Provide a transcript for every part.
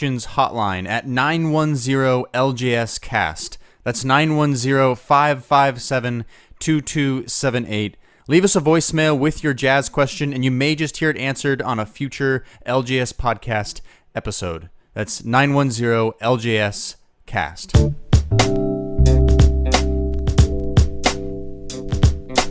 Questions Hotline at 910-LJS-CAST. That's 910-557-2278. Leave us a voicemail with your jazz question, and you may just hear it answered on a future LJS podcast episode. That's 910-LJS-CAST.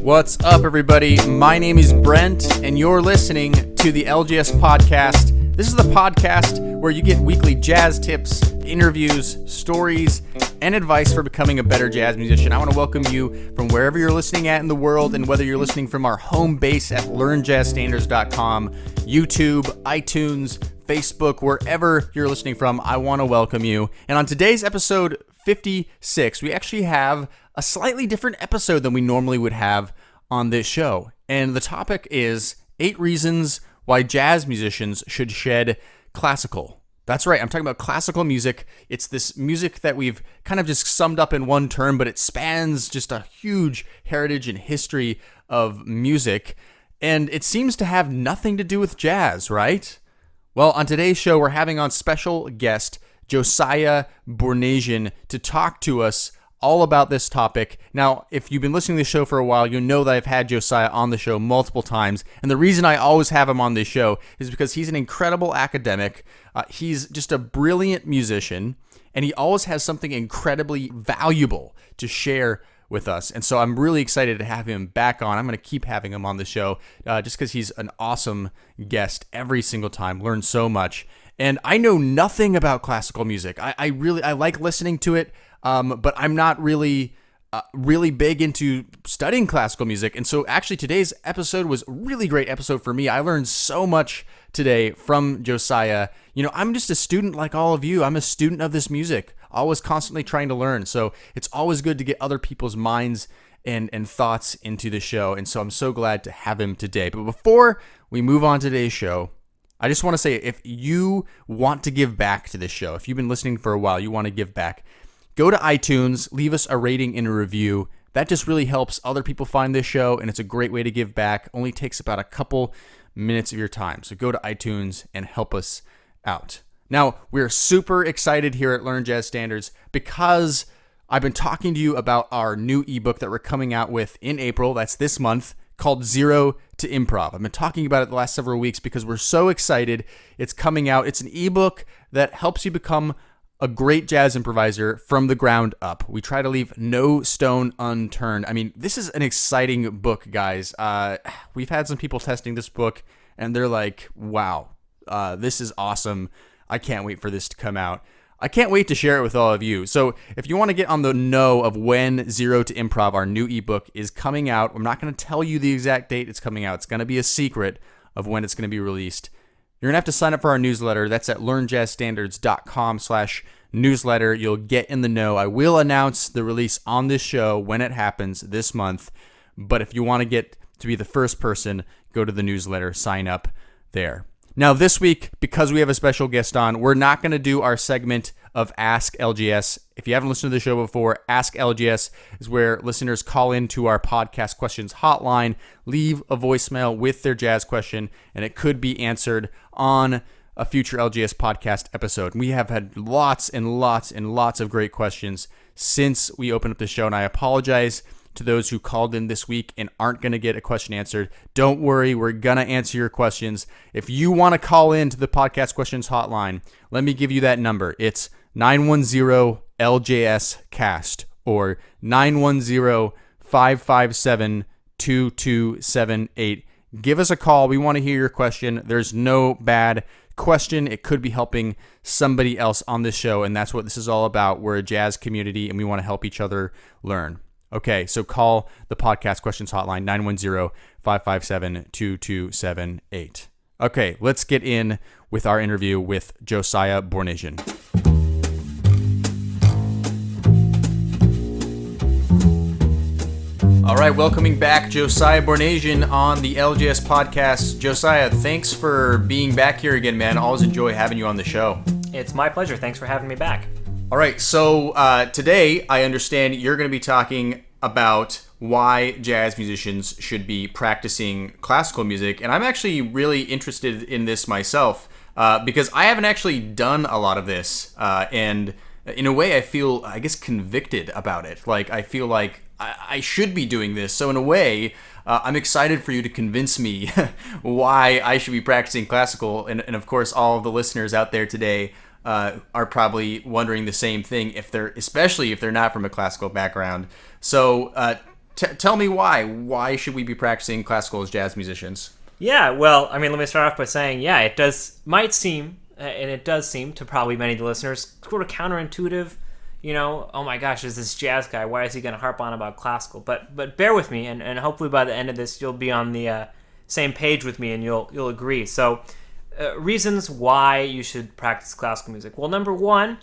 What's up, everybody? My name is Brent, and you're listening to the LJS podcast. This is the podcast where you get weekly jazz tips, interviews, stories, and advice for becoming a better jazz musician. I want to welcome you from wherever you're listening at in the world, and whether you're listening from our home base at learnjazzstandards.com, YouTube, iTunes, Facebook, wherever you're listening from, I want to welcome you. And on today's episode 56, we actually have a slightly different episode than we normally would have on this show. And the topic is 8 reasons why jazz musicians should shed classical. That's right, I'm talking about classical music. It's this music that we've kind of just summed up in one term, but it spans just a huge heritage and history of music. And it seems to have nothing to do with jazz, right? Well, on today's show, we're having on special guest Josiah Bornasian to talk to us all about this topic. Now, if you've been listening to the show for a while, you'll know that I've had Josiah on the show multiple times. And the reason I always have him on this show is because he's an incredible academic. He's just a brilliant musician, and he always has something incredibly valuable to share with us. And so I'm really excited to have him back on. I'm going to keep having him on the show just because he's an awesome guest every single time. Learn so much. And I know nothing about classical music. I like listening to it, but I'm not really big into studying classical music. And so actually today's episode was a really great episode for me. I learned so much today from Josiah. You know, I'm just a student like all of you. I'm a student of this music, always constantly trying to learn. So it's always good to get other people's minds and thoughts into the show. And so I'm so glad to have him today. But before we move on to today's show, I just want to say, if you want to give back to this show, if you've been listening for a while, you want to give back, go to iTunes, leave us a rating and a review. That just really helps other people find this show, and it's a great way to give back. Only takes about a couple minutes of your time. So go to iTunes and help us out. Now, we're super excited here at Learn Jazz Standards because I've been talking to you about our new ebook that we're coming out with in April. That's this month, called Zero to Improv. I've been talking about it the last several weeks because we're so excited. It's coming out. It's an ebook that helps you become a great jazz improviser from the ground up. We try to leave no stone unturned. I mean, this is an exciting book, guys. We've had some people testing this book, and they're like, wow, this is awesome. I can't wait for this to come out. I can't wait to share it with all of you. So if you want to get on the know of when Zero to Improv, our new ebook, is coming out, I'm not going to tell you the exact date it's coming out. It's going to be a secret of when it's going to be released. You're going to have to sign up for our newsletter. That's at learnjazzstandards.com/newsletter. You'll get in the know. I will announce the release on this show when it happens this month. But if you want to get to be the first person, go to the newsletter, sign up there. Now, this week, because we have a special guest on, we're not going to do our segment of Ask LJS. If you haven't listened to the show before, Ask LJS is where listeners call into our podcast questions hotline, leave a voicemail with their jazz question, and it could be answered on a future LJS podcast episode. We have had lots and lots and lots of great questions since we opened up the show, and I apologize to those who called in this week and aren't going to get a question answered. Don't worry, we're going to answer your questions. If you want to call in to the podcast questions hotline, let me give you that number. It's 910-LJS-CAST or 910-557-2278. Give us a call. We want to hear your question. There's no bad question. It could be helping somebody else on this show, and that's what this is all about. We're a jazz community, and we want to help each other learn. Okay, so call the podcast questions hotline, 910-557-2278. Okay, let's get in with our interview with Josiah Bornasian. All right, welcoming back Josiah Bornasian on the LJS podcast. Josiah, thanks for being back here again, man. Always enjoy having you on the show. It's my pleasure. Thanks for having me back. All right, so today I understand you're going to be talking about why jazz musicians should be practicing classical music, and I'm actually really interested in this myself. because I haven't actually done a lot of this, and in a way I feel, I guess, convicted about it. Like, I feel like I should be doing this. So in a way, I'm excited for you to convince me why I should be practicing classical. And of course, all of the listeners out there today are probably wondering the same thing, especially if they're not from a classical background. So tell me why. Why should we be practicing classical as jazz musicians? Yeah, well, I mean, let me start off by saying, yeah, it might seem, and it does seem to probably many of the listeners, sort of counterintuitive. You know, oh my gosh, there's this jazz guy. Why is he going to harp on about classical? But bear with me, and hopefully by the end of this, you'll be on the same page with me, and you'll agree. So, reasons why you should practice classical music. Well, number one,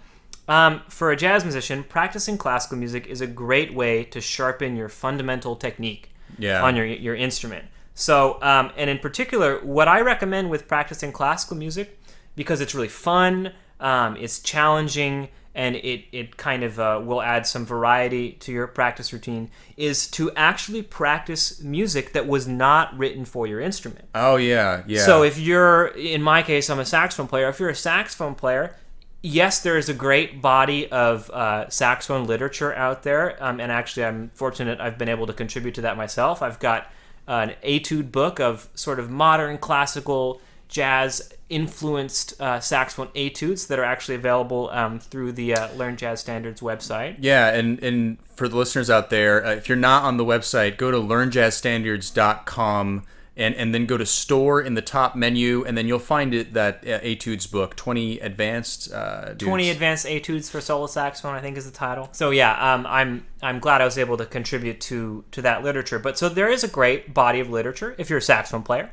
for a jazz musician, practicing classical music is a great way to sharpen your fundamental technique on your instrument. So, and in particular, what I recommend with practicing classical music, because it's really fun, it's challenging, and it kind of will add some variety to your practice routine, is to actually practice music that was not written for your instrument. Oh, yeah. So if you're, in my case, I'm a saxophone player. If you're a saxophone player, yes, there is a great body of saxophone literature out there, and actually I'm fortunate I've been able to contribute to that myself. I've got an etude book of sort of modern classical jazz influenced saxophone etudes that are actually available through the Learn Jazz Standards website. Yeah, and for the listeners out there, if you're not on the website, go to learnjazzstandards.com and then go to store in the top menu, and then you'll find that etudes book, 20 advanced 20 advanced etudes for solo saxophone, I think is the title. So yeah, I'm glad I was able to contribute to that literature. But so there is a great body of literature if you're a saxophone player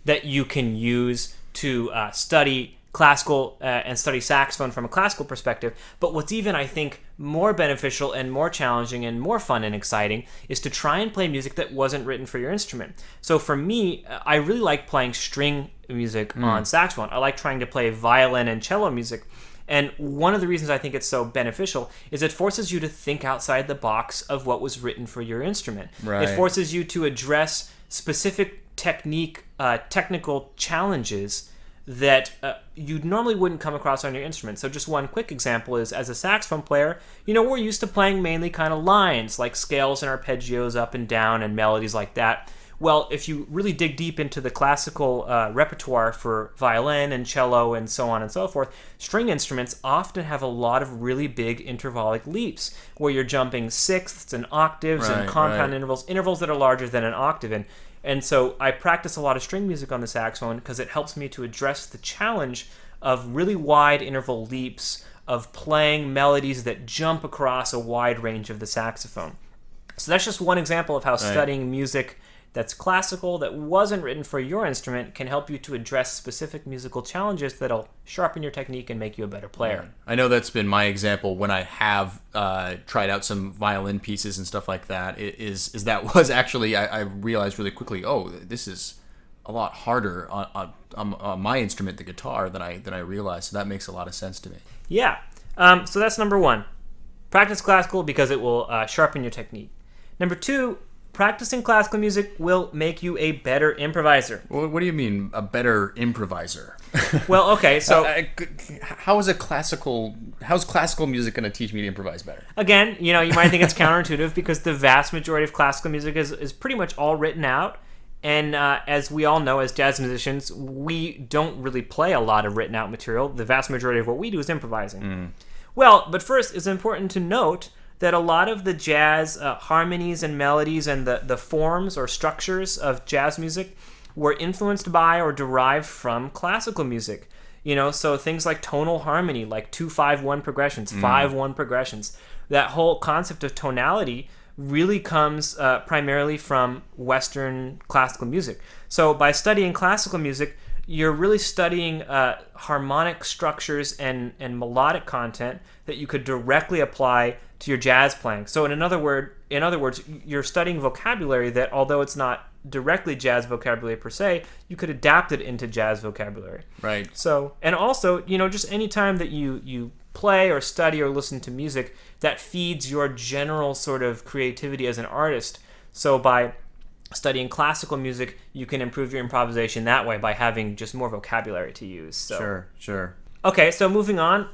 that you can use to study classical and study saxophone from a classical perspective. But what's even, I think, more beneficial and more challenging and more fun and exciting is to try and play music that wasn't written for your instrument. So for me, I really like playing string music on saxophone. I like trying to play violin and cello music. And one of the reasons I think it's so beneficial is it forces you to think outside the box of what was written for your instrument. Right. It forces you to address specific technical challenges that you normally wouldn't come across on your instrument. So just one quick example is, as a saxophone player, we're used to playing mainly kind of lines, like scales and arpeggios up and down and melodies like that. Well, if you really dig deep into the classical repertoire for violin and cello and so on and so forth, string instruments often have a lot of really big intervallic leaps where you're jumping sixths and octaves and compound intervals that are larger than an octave. And so I practice a lot of string music on the saxophone because it helps me to address the challenge of really wide interval leaps, of playing melodies that jump across a wide range of the saxophone. So that's just one example of how studying music that's classical, that wasn't written for your instrument, can help you to address specific musical challenges that'll sharpen your technique and make you a better player. I know that's been my example when I have tried out some violin pieces and stuff like that. I realized really quickly, oh, this is a lot harder on my instrument, the guitar, than I realized. So that makes a lot of sense to me. Yeah. So that's number one. Practice classical because it will sharpen your technique. Number two, practicing classical music will make you a better improviser. What do you mean, a better improviser? Well, okay, so how's classical music going to teach me to improvise better? Again, you might think it's counterintuitive because the vast majority of classical music is pretty much all written out. And as we all know, as jazz musicians, we don't really play a lot of written out material. The vast majority of what we do is improvising. Well, but first, it's important to note that a lot of the jazz harmonies and melodies and the forms or structures of jazz music were influenced by or derived from classical music. So things like tonal harmony, like 2-5-1 progressions, 5-1 progressions. That whole concept of tonality really comes primarily from Western classical music. So by studying classical music, you're really studying harmonic structures and melodic content that you could directly apply to your jazz playing. So in other words, you're studying vocabulary that, although it's not directly jazz vocabulary per se, you could adapt it into jazz vocabulary. Right. So, and also, just any time that you play or study or listen to music, that feeds your general sort of creativity as an artist. So by studying classical music, you can improve your improvisation that way by having just more vocabulary to use. So. Sure. Okay, so moving on.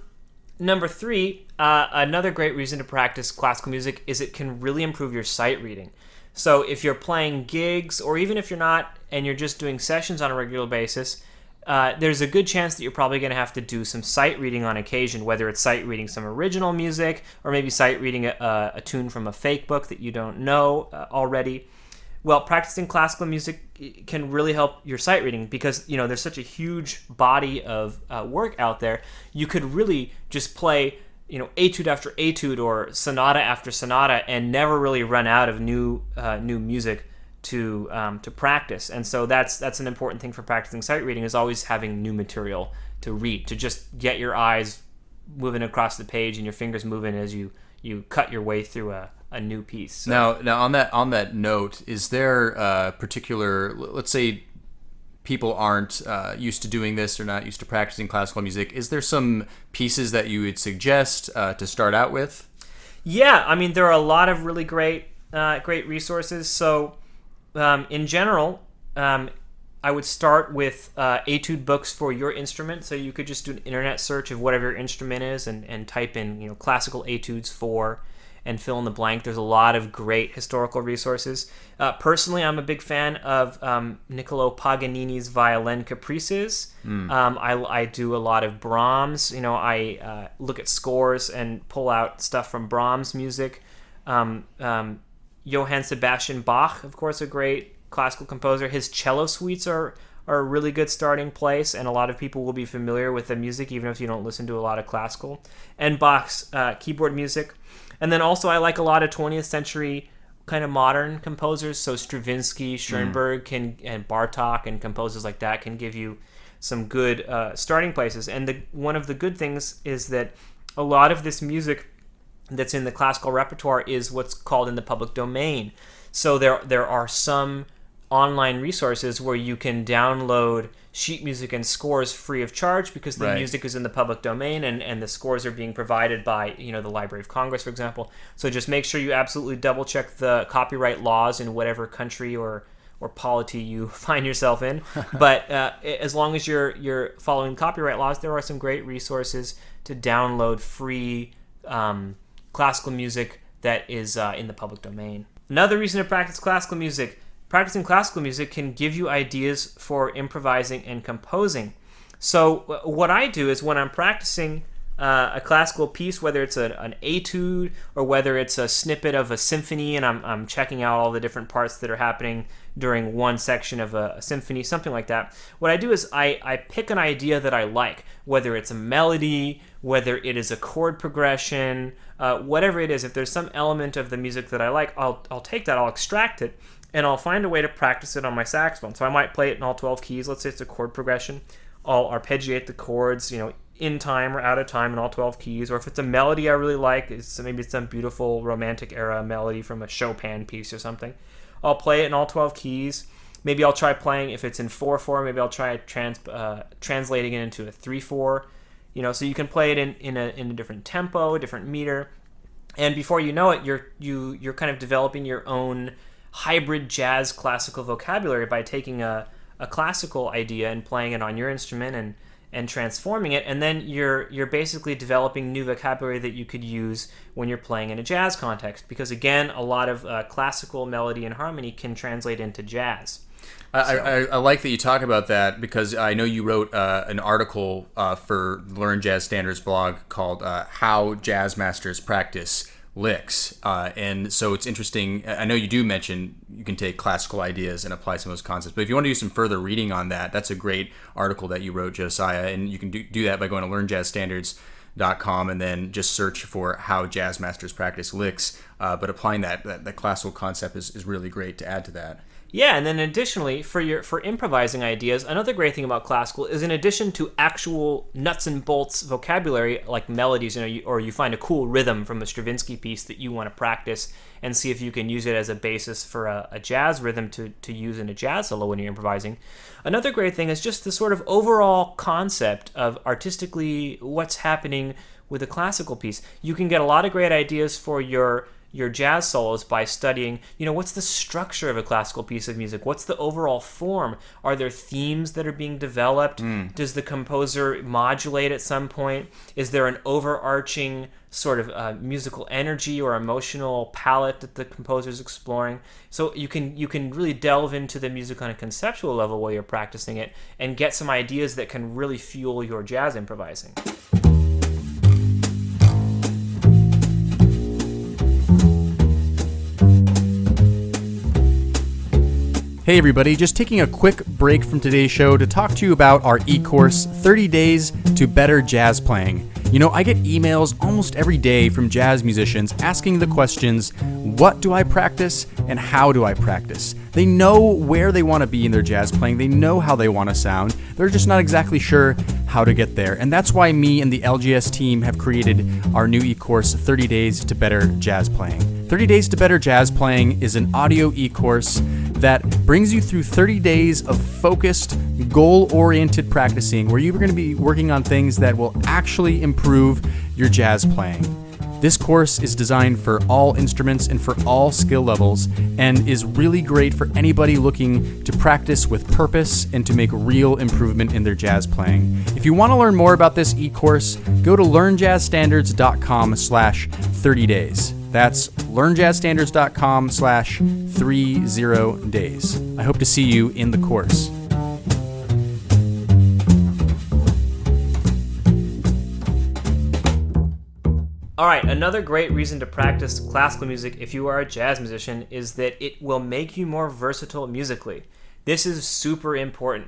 Number 3, another great reason to practice classical music is it can really improve your sight reading. So if you're playing gigs, or even if you're not, and you're just doing sessions on a regular basis, there's a good chance that you're probably going to have to do some sight reading on occasion, whether it's sight reading some original music, or maybe sight reading a tune from a fake book that you don't know already. Well, practicing classical music can really help your sight reading because, there's such a huge body of work out there. You could really just play, etude after etude or sonata after sonata and never really run out of new music to practice. And so that's an important thing for practicing sight reading, is always having new material to read, to just get your eyes moving across the page and your fingers moving as you cut your way through a new piece. So. Now on that note, is there a particular, let's say people aren't used to doing this or not used to practicing classical music, is there some pieces that you would suggest to start out with? Yeah, I mean, there are a lot of really great resources. So in general, I would start with etude books for your instrument. So you could just do an internet search of whatever your instrument is and type in classical etudes for, and fill in the blank. There's a lot of great historical resources. Personally, I'm a big fan of Niccolo Paganini's Violin Caprices. I do a lot of Brahms. I look at scores and pull out stuff from Brahms music. Johann Sebastian Bach, of course, a great classical composer. His cello suites are a really good starting place, and a lot of people will be familiar with the music even if you don't listen to a lot of classical. And Bach's keyboard music. And then also I like a lot of 20th century kind of modern composers. So Stravinsky, Schoenberg, and Bartók and composers like that can give you some good starting places. And one of the good things is that a lot of this music that's in the classical repertoire is what's called in the public domain. So there are some online resources where you can download sheet music and scores free of charge because the music is in the public domain and the scores are being provided by the Library of Congress, for example. So just make sure you absolutely double check the copyright laws in whatever country or polity you find yourself in. But as long as you're following copyright laws, there are some great resources to download free classical music that is in the public domain. Another reason to practice classical music. Practicing classical music can give you ideas for improvising and composing. So what I do is when I'm practicing a classical piece, whether it's an etude or whether it's a snippet of a symphony, and I'm checking out all the different parts that are happening during one section of a symphony, something like that, what I do is I pick an idea that I like, whether it's a melody, whether it is a chord progression, whatever it is. If there's some element of the music that I like, I'll take that, I'll extract it, and I'll find a way to practice it on my saxophone. So I might play it in all 12 keys. Let's say it's a chord progression. I'll arpeggiate the chords, in time or out of time in all 12 keys. Or if it's a melody I really like, maybe it's some beautiful romantic era melody from a Chopin piece or something, I'll play it in all 12 keys. Maybe I'll try playing, if it's in 4/4, maybe I'll try translating it into a 3/4. So you can play it in a different tempo, a different meter. And before you know it, you're kind of developing your own hybrid jazz classical vocabulary by taking a classical idea and playing it on your instrument and transforming it, and then you're basically developing new vocabulary that you could use when you're playing in a jazz context, because again, a lot of classical melody and harmony can translate into jazz. I like that you talk about that, because I know you wrote an article for Learn Jazz Standards blog called How Jazz Masters Practice Licks, and so it's interesting. I know you do mention you can take classical ideas and apply some of those concepts, but if you want to do some further reading on that, that's a great article that you wrote, Josiah, and you can do that by going to learnjazzstandards.com and then just search for How Jazz Masters Practice Licks, but applying that classical concept is really great to add to that. Yeah, and then additionally, for improvising ideas, another great thing about classical is, in addition to actual nuts and bolts vocabulary like melodies, or you find a cool rhythm from a Stravinsky piece that you want to practice and see if you can use it as a basis for a jazz rhythm to use in a jazz solo when you're improvising. Another great thing is just the sort of overall concept of artistically what's happening with a classical piece. You can get a lot of great ideas for your your jazz solos by studying, what's the structure of a classical piece of music? What's the overall form? Are there themes that are being developed? Does the composer modulate at some point? Is there an overarching sort of musical energy or emotional palette that the composer is exploring? So you can really delve into the music on a conceptual level while you're practicing it and get some ideas that can really fuel your jazz improvising. Hey everybody, just taking a quick break from today's show to talk to you about our e-course, 30 Days to Better Jazz Playing. I get emails almost every day from jazz musicians asking the questions, what do I practice and how do I practice? They know where they want to be in their jazz playing, they know how they want to sound, they're just not exactly sure how to get there. And that's why me and the LJS team have created our new e-course, 30 Days to Better Jazz Playing. 30 Days to Better Jazz Playing is an audio e-course that brings you through 30 days of focused, goal-oriented practicing where you're going to be working on things that will actually improve your jazz playing. This course is designed for all instruments and for all skill levels and is really great for anybody looking to practice with purpose and to make real improvement in their jazz playing. If you want to learn more about this e-course, go to learnjazzstandards.com/30 days. That's learnjazzstandards.com/30 days. I hope to see you in the course. All right, another great reason to practice classical music if you are a jazz musician is that it will make you more versatile musically. This is super important.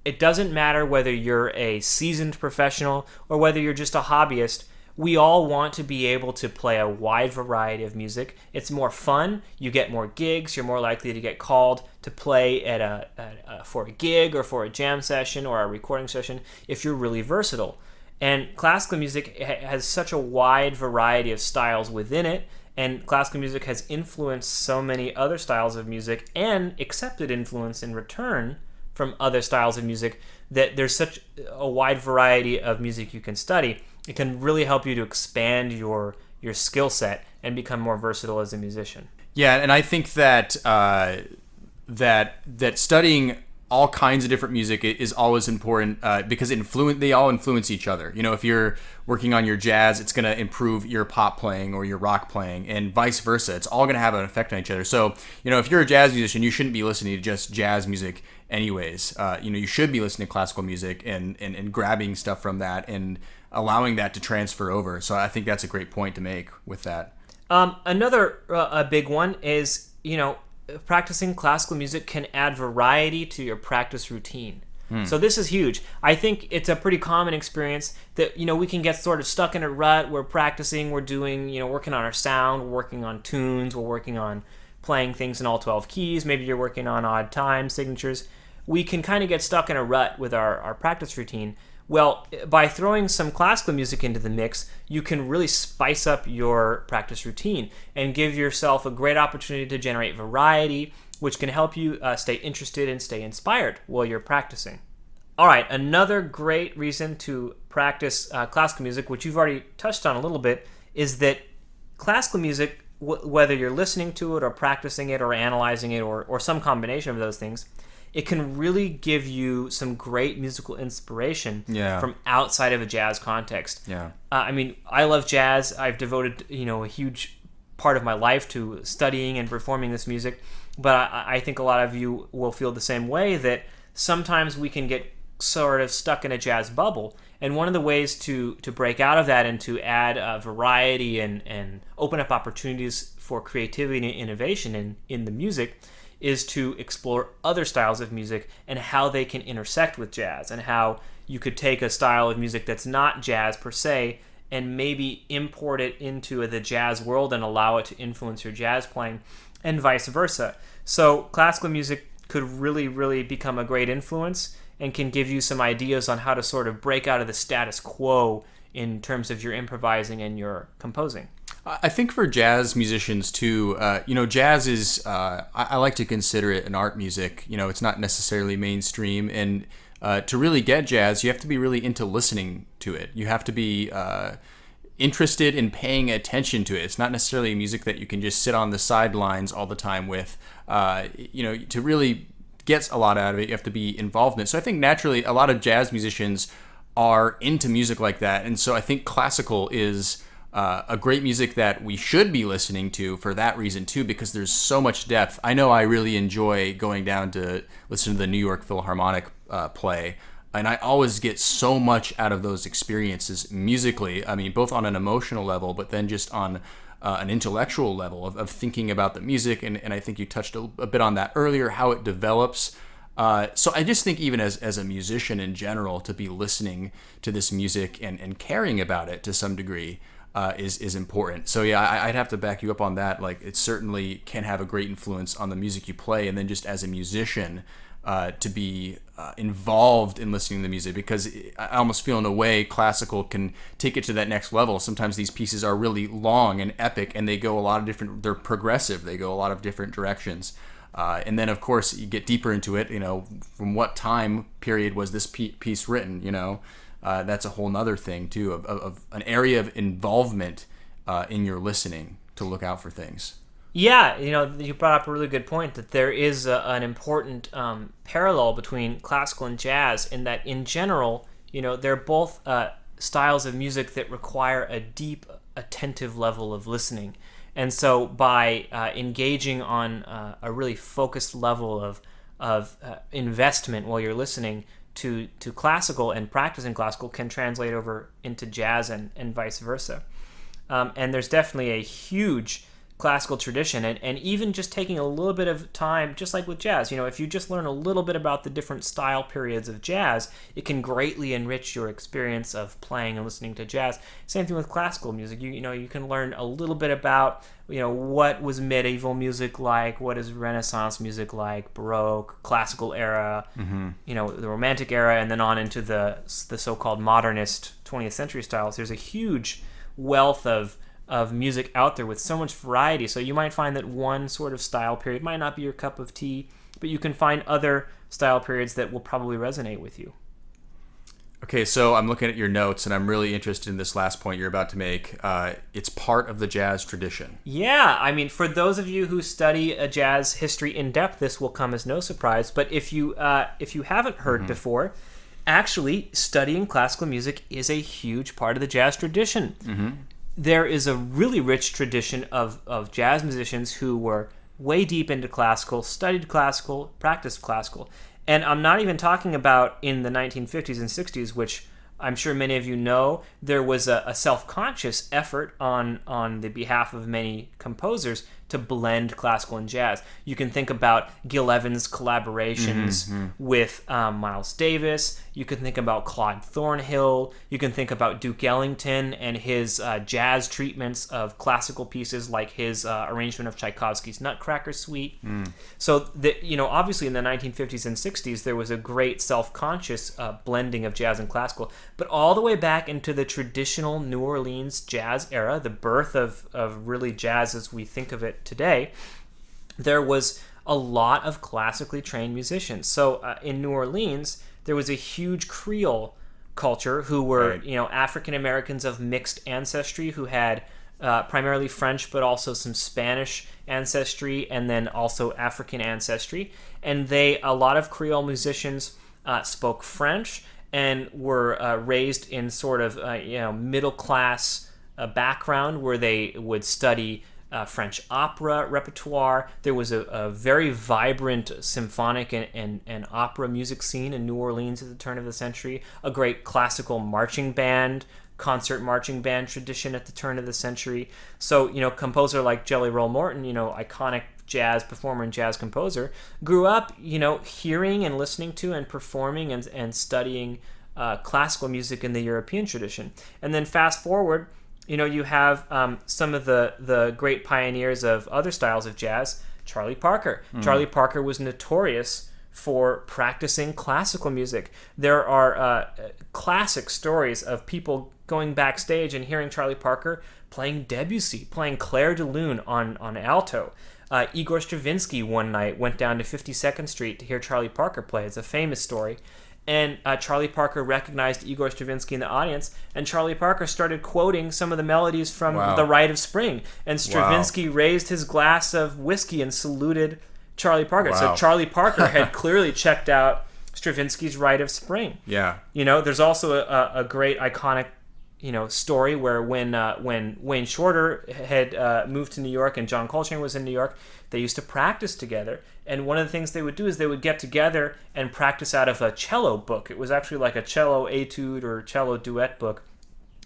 It doesn't matter whether you're a seasoned professional or whether you're just a hobbyist. We all want to be able to play a wide variety of music. It's more fun. You get more gigs. You're more likely to get called to play for a gig or for a jam session or a recording session if you're really versatile. And classical music has such a wide variety of styles within it, and classical music has influenced so many other styles of music and accepted influence in return from other styles of music that there's such a wide variety of music you can study. It can really help you to expand your skill set and become more versatile as a musician. Yeah, and I think that that studying all kinds of different music is always important because they all influence each other. If you're working on your jazz, it's going to improve your pop playing or your rock playing, and vice versa. It's all going to have an effect on each other. So, if you're a jazz musician, you shouldn't be listening to just jazz music anyways. You should be listening to classical music and grabbing stuff from that and allowing that to transfer over. So I think that's a great point to make with that. Another a big one is, practicing classical music can add variety to your practice routine. So this is huge. I think it's a pretty common experience that, we can get sort of stuck in a rut. We're practicing, we're doing, working on our sound, we're working on tunes, we're working on playing things in all 12 keys. Maybe you're working on odd time signatures. We can kind of get stuck in a rut with our practice routine. Well, by throwing some classical music into the mix, you can really spice up your practice routine and give yourself a great opportunity to generate variety, which can help you stay interested and stay inspired while you're practicing. All right, another great reason to practice classical music, which you've already touched on a little bit, is that classical music, whether you're listening to it or practicing it or analyzing it or some combination of those things, it can really give you some great musical inspiration from outside of a jazz context. Yeah. I love jazz. I've devoted, a huge part of my life to studying and performing this music. But I think a lot of you will feel the same way, that sometimes we can get sort of stuck in a jazz bubble. And one of the ways to break out of that and to add variety and open up opportunities for creativity and innovation in the music is to explore other styles of music and how they can intersect with jazz, and how you could take a style of music that's not jazz per se and maybe import it into the jazz world and allow it to influence your jazz playing, and vice versa. So classical music could really, really become a great influence and can give you some ideas on how to sort of break out of the status quo in terms of your improvising and your composing. I think for jazz musicians too, jazz is, I like to consider it an art music. It's not necessarily mainstream, and to really get jazz, you have to be really into listening to it. You have to be interested in paying attention to it. It's not necessarily music that you can just sit on the sidelines all the time with. To really get a lot out of it, you have to be involved in it. So I think naturally a lot of jazz musicians are into music like that. And so I think classical is a great music that we should be listening to for that reason too, because there's so much depth. I know I really enjoy going down to listen to the New York Philharmonic play. And I always get so much out of those experiences musically. I mean, both on an emotional level, but then just on an intellectual level of thinking about the music. And I think you touched a bit on that earlier, how it develops. So I just think even as a musician in general, to be listening to this music and caring about it to some degree is important. So yeah, I'd have to back you up on that. Like, it certainly can have a great influence on the music you play. And then just as a musician, to be involved in listening to the music, because I almost feel in a way classical can take it to that next level. Sometimes these pieces are really long and epic, and they go a lot of different, they're progressive, they go a lot of different directions. And then of course you get deeper into it, from what time period was this piece written, that's a whole nother thing too, of an area of involvement in your listening to look out for things. Yeah, you brought up a really good point that there is an important parallel between classical and jazz in that, in general, they're both styles of music that require a deep, attentive level of listening. And so by engaging on a really focused level of investment while you're listening to classical, and practicing classical can translate over into jazz and vice versa. And there's definitely a huge classical tradition, and even just taking a little bit of time, just like with jazz, if you just learn a little bit about the different style periods of jazz, it can greatly enrich your experience of playing and listening to jazz. Same thing with classical music. You can learn a little bit about what was medieval music like, what is Renaissance music like, Baroque, classical era, the Romantic era, and then on into the so-called modernist 20th century styles. There's a huge wealth of music out there with so much variety. So you might find that one sort of style period might not be your cup of tea, but you can find other style periods that will probably resonate with you. Okay, so I'm looking at your notes, and I'm really interested in this last point you're about to make. It's part of the jazz tradition. Yeah, I mean, for those of you who study a jazz history in depth, this will come as no surprise. But if you haven't heard before, actually studying classical music is a huge part of the jazz tradition. There is a really rich tradition of jazz musicians who were way deep into classical, studied classical, practiced classical. And I'm not even talking about in the 1950s and 60s, which I'm sure many of you know, there was a self-conscious effort on the behalf of many composers to blend classical and jazz. You can think about Gil Evans' collaborations with Miles Davis. You can think about Claude Thornhill. You can think about Duke Ellington and his jazz treatments of classical pieces, like his arrangement of Tchaikovsky's Nutcracker Suite. So, obviously in the 1950s and 60s, there was a great self-conscious blending of jazz and classical. But all the way back into the traditional New Orleans jazz era, the birth of really jazz as we think of it today, there was a lot of classically trained musicians. So in New Orleans, there was a huge Creole culture who were, African Americans of mixed ancestry who had primarily French, but also some Spanish ancestry, and then also African ancestry. And a lot of Creole musicians spoke French and were raised in sort of middle class background where they would study French opera repertoire. There was a very vibrant symphonic and opera music scene in New Orleans at the turn of the century, a great classical marching band, concert marching band tradition at the turn of the century. So, composer like Jelly Roll Morton, iconic jazz performer and jazz composer, grew up, hearing and listening to and performing and studying classical music in the European tradition. And then fast forward, you have some of the great pioneers of other styles of jazz. Charlie Parker. Charlie Parker was notorious for practicing classical music. There are classic stories of people going backstage and hearing Charlie Parker playing Debussy, playing Clair de Lune on alto. Igor Stravinsky one night went down to 52nd Street to hear Charlie Parker play. It's a famous story. And Charlie Parker recognized Igor Stravinsky in the audience, and Charlie Parker started quoting some of the melodies from The Rite of Spring. And Stravinsky raised his glass of whiskey and saluted Charlie Parker. Wow. So Charlie Parker had clearly checked out Stravinsky's Rite of Spring. Yeah. There's also a great iconic story where when Wayne Shorter had moved to New York and John Coltrane was in New York, they used to practice together. And one of the things they would do is they would get together and practice out of a cello book. It was actually like a cello etude or cello duet book.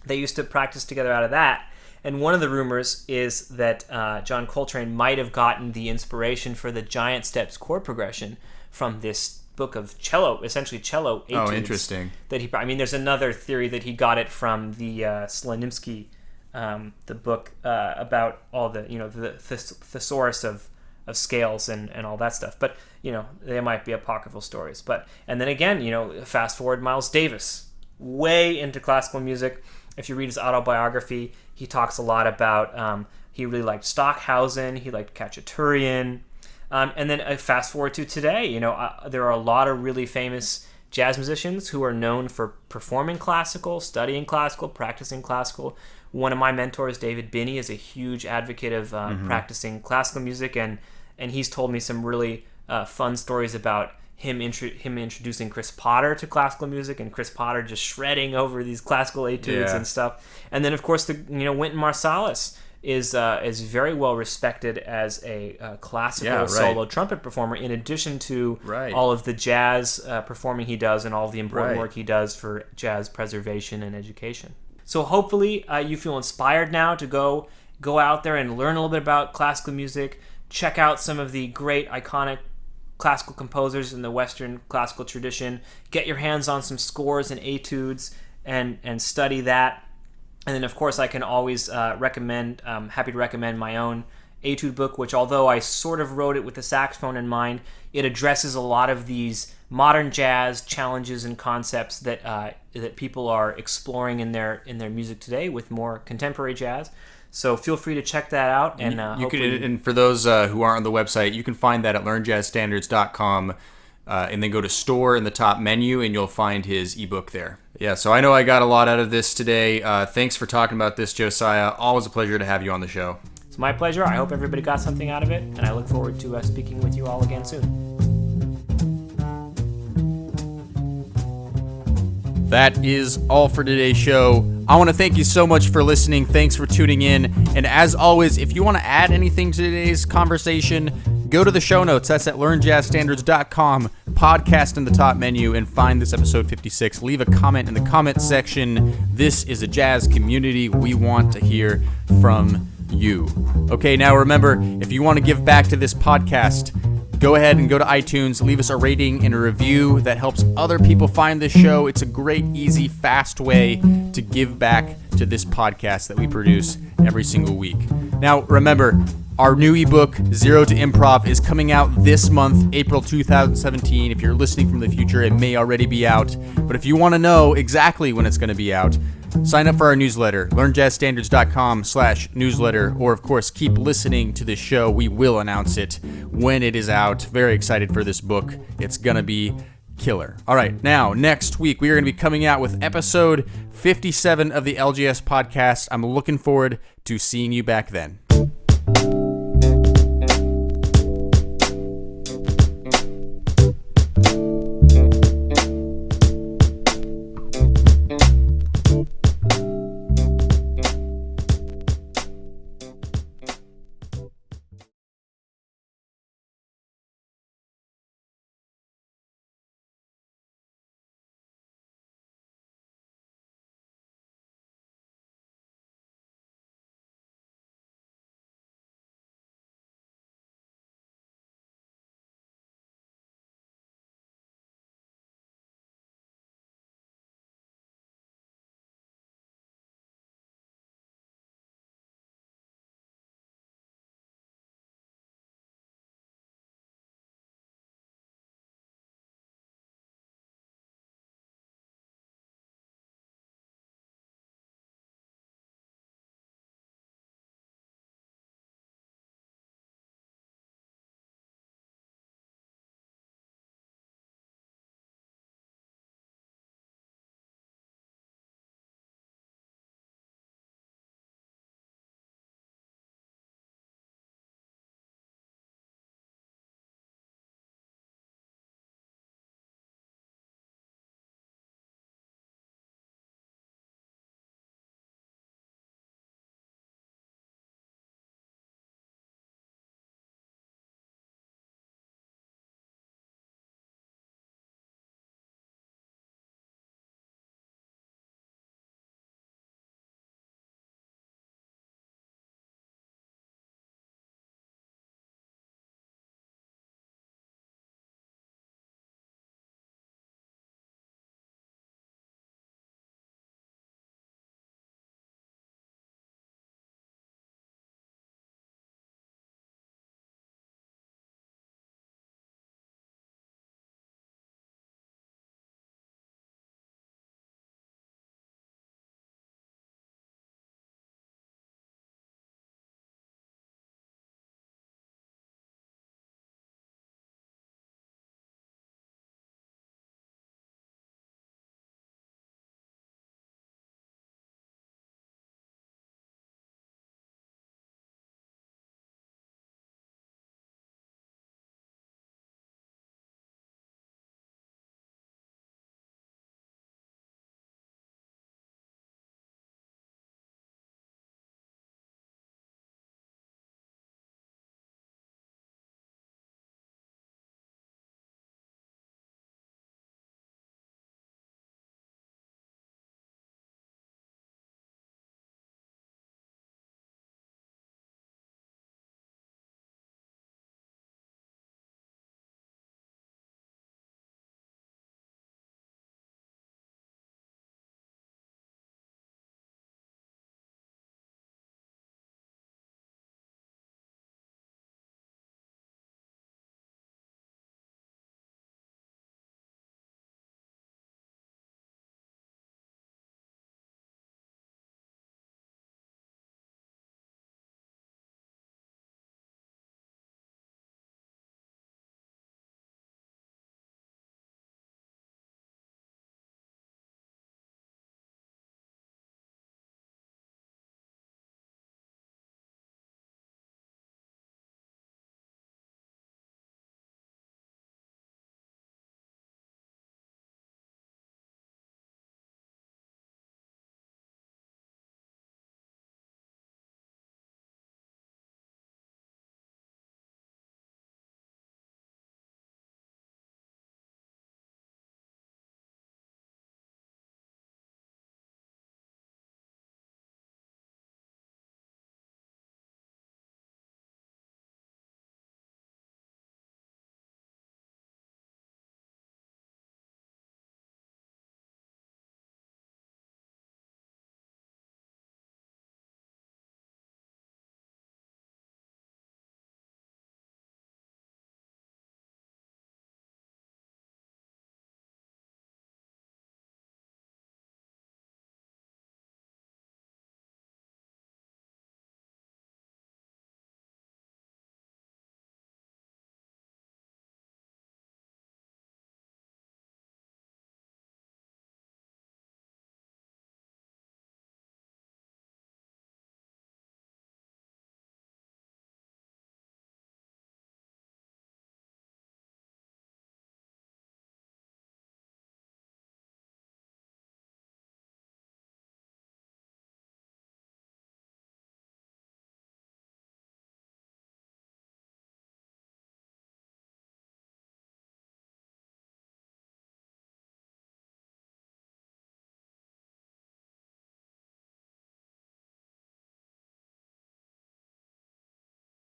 They used to practice together out of that. And one of the rumors is that John Coltrane might have gotten the inspiration for the Giant Steps chord progression from this book of cello, essentially cello etudes. Oh, interesting. There's another theory that he got it from the Slonimsky, the book about all the thesaurus of scales and all that stuff. But they might be apocryphal stories. And then again, fast forward, Miles Davis, way into classical music. If you read his autobiography, he talks a lot about he really liked Stockhausen, he liked Khachaturian. And then fast forward to today, there are a lot of really famous jazz musicians who are known for performing classical, studying classical, practicing classical. One of my mentors, David Binney, is a huge advocate of practicing classical music, and he's told me some really fun stories about him introducing Chris Potter to classical music, and Chris Potter just shredding over these classical etudes and stuff. And then, of course, Wynton Marsalis is very well respected as a classical solo trumpet performer, in addition to all of the jazz performing he does and all of the important work he does for jazz preservation and education. So hopefully you feel inspired now to go out there and learn a little bit about classical music, check out some of the great iconic classical composers in the Western classical tradition, get your hands on some scores and etudes and study that. And then, of course, I can always recommend, happy to recommend my own etude book, which, although I sort of wrote it with the saxophone in mind, it addresses a lot of these modern jazz challenges and concepts that people are exploring in their music today with more contemporary jazz. So feel free to check that out. And and for those who aren't on the website, you can find that at learnjazzstandards.com. And then go to store in the top menu, and you'll find his ebook there. Yeah, so I know I got a lot out of this today. Thanks for talking about this, Josiah. Always a pleasure to have you on the show. It's my pleasure. I hope everybody got something out of it, and I look forward to speaking with you all again soon. That is all for today's show. I want to thank you so much for listening. Thanks for tuning in. And as always, if you want to add anything to today's conversation, go to the show notes. That's at learnjazzstandards.com, podcast in the top menu, and find this episode 56. Leave a comment in the comment section. This is a jazz community. We want to hear from you. Okay, now remember, if you want to give back to this podcast, go ahead and go to iTunes, leave us a rating and a review that helps other people find this show. It's a great, easy, fast way to give back to this podcast that we produce every single week. Now, remember, our new ebook, Zero to Improv, is coming out this month, April 2017. If you're listening from the future, it may already be out. But if you want to know exactly when it's going to be out, sign up for our newsletter, learnjazzstandards.com/newsletter, or of course, keep listening to this show. We will announce it when it is out. Very excited for this book. It's going to be killer. All right, now, next week, we are going to be coming out with episode 57 of the LJS podcast. I'm looking forward to seeing you back then.